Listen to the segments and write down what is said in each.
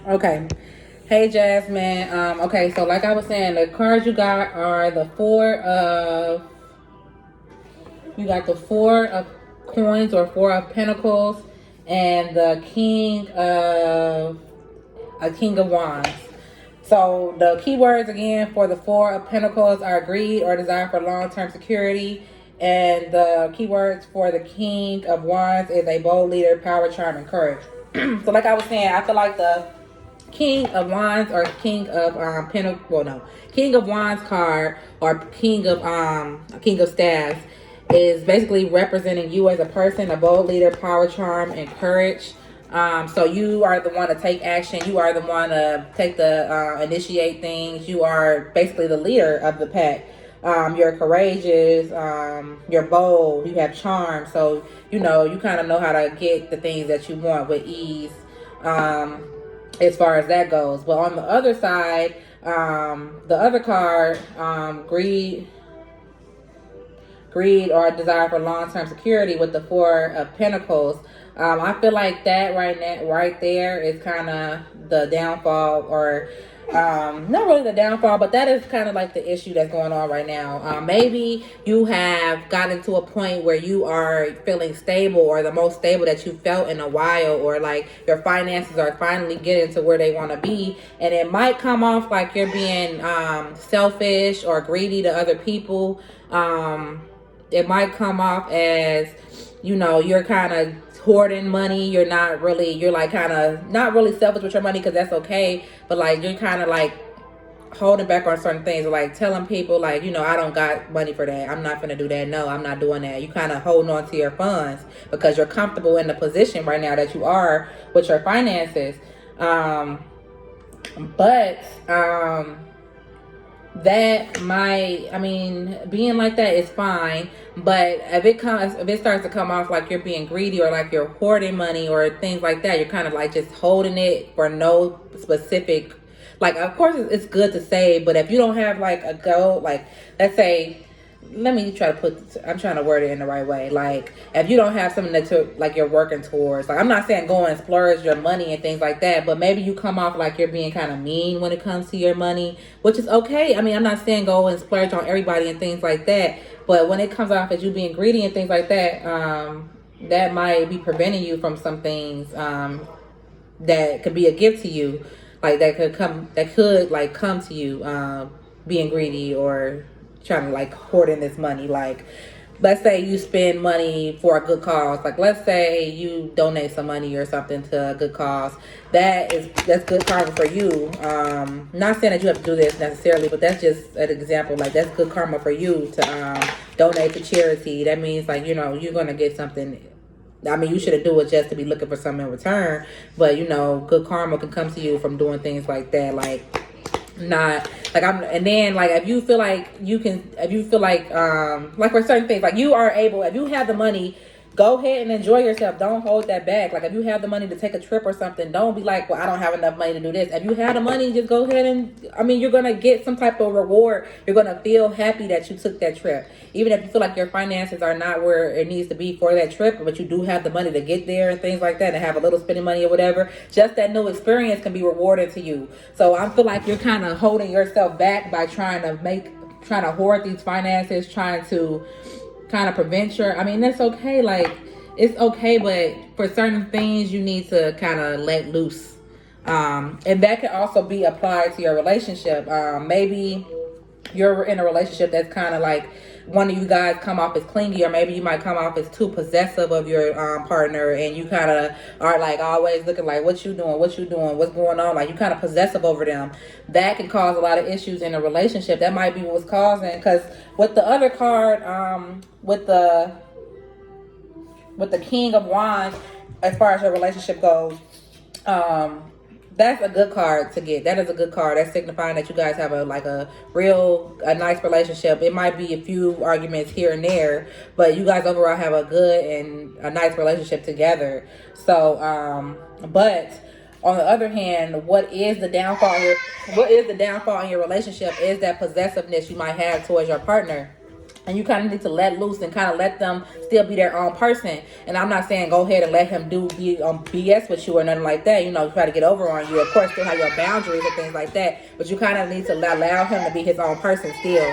Okay. Hey, Jasmine. Okay, so like I was saying, the cards you got are you got the four of coins or four of pentacles and the king of wands. So the keywords again for the four of pentacles are greed or desire for long-term security. And the keywords for the king of wands is a bold leader, power, charm, and courage. So like I was saying, I feel like the King of Wands or King of Pentacle, well no, King of Wands card or King of Staffs is basically representing you as a person, a bold leader, power, charm, and courage. So you are the one to take action. You are the one to take the initiate things. You are basically the leader of the pack. You're courageous. You're bold. You have charm. So you kind of know how to get the things that you want with ease. Um, as far as that goes. But on the other side, the other card, greed or desire for long-term security with the four of pentacles. I feel like that right there is kind of the downfall, or not really the downfall, but that is kind of like the issue that's going on right now. Maybe you have gotten to a point where you are feeling stable, or the most stable that you felt in a while, or like your finances are finally getting to where they want to be, and it might come off like you're being selfish or greedy to other people. It might come off as you're kind of hoarding money. You're like kind of not really selfish with your money, because that's okay, but like you're kind of like holding back on certain things, or like telling people like, I don't got money for that, I'm not gonna do that, no, I'm not doing that. You kind of holding on to your funds because you're comfortable in the position right now that you are with your finances. But that might, being like that is fine, but if it starts to come off like you're being greedy, or like you're hoarding money or things like that, you're kind of like just holding it for no specific, like, of course it's good to save, but if you don't have like a goal, like, let's say, let me try to I'm trying to word it in the right way. Like, if you don't have something that like you're working towards, like, I'm not saying go and splurge your money and things like that, but maybe you come off like you're being kind of mean when it comes to your money, which is okay. I'm not saying go and splurge on everybody and things like that, but when it comes off as you being greedy and things like that, that might be preventing you from some things that could be a gift to you, like that could like come to you, being greedy or trying to like hoarding this money. Like, let's say you spend money for a good cause. Like, let's say you donate some money or something to a good cause. That's good karma for you. Not saying that you have to do this necessarily, but that's just an example. Like, that's good karma for you to donate to charity. That means like, you're gonna get something. You shouldn't do it just to be looking for something in return, but good karma can come to you from doing things like that. Like, not like and then like if you feel like like for certain things, like you are able, if you have the money, go ahead and enjoy yourself. Don't hold that back. Like, if you have the money to take a trip or something, don't be like, well, I don't have enough money to do this. If you have the money, just go ahead and you're gonna get some type of reward. You're gonna feel happy that you took that trip, even if you feel like your finances are not where it needs to be for that trip, but you do have the money to get there and things like that, and have a little spending money or whatever. Just that new experience can be rewarded to you. So I feel like you're kind of holding yourself back by trying to hoard these finances, trying to kind of prevent that's okay. Like, it's okay, but for certain things you need to kind of let loose. And that can also be applied to your relationship. Maybe you're in a relationship that's kind of like, one of you guys come off as clingy, or maybe you might come off as too possessive of your partner, and you kind of are like always looking like, what you doing, what's going on, like you kind of possessive over them. That can cause a lot of issues in a relationship. That might be what's causing, because with the other card, with the King of Wands, as far as your relationship goes, that's a good card to get. That is a good card. That's signifying that you guys have a nice relationship. It might be a few arguments here and there, but you guys overall have a good and a nice relationship together. So, but on the other hand, what is the downfall in your relationship is that possessiveness you might have towards your partner. And you kind of need to let loose and kind of let them still be their own person. And I'm not saying go ahead and let him be on BS with you or nothing like that. You know, try to get over on you. Of course, still have your boundaries and things like that. But you kind of need to allow him to be his own person still,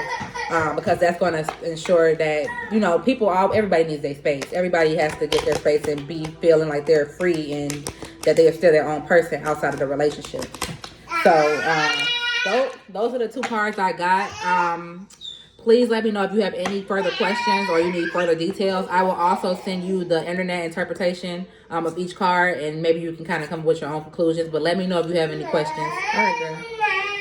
because that's going to ensure that, you know, everybody needs their space. Everybody has to get their space and be feeling like they're free and that they are still their own person outside of the relationship. So those are the 2 cards I got. Please let me know if you have any further questions or you need further details. I will also send you the internet interpretation of each card, and maybe you can kind of come with your own conclusions. But let me know if you have any questions. All right, girl.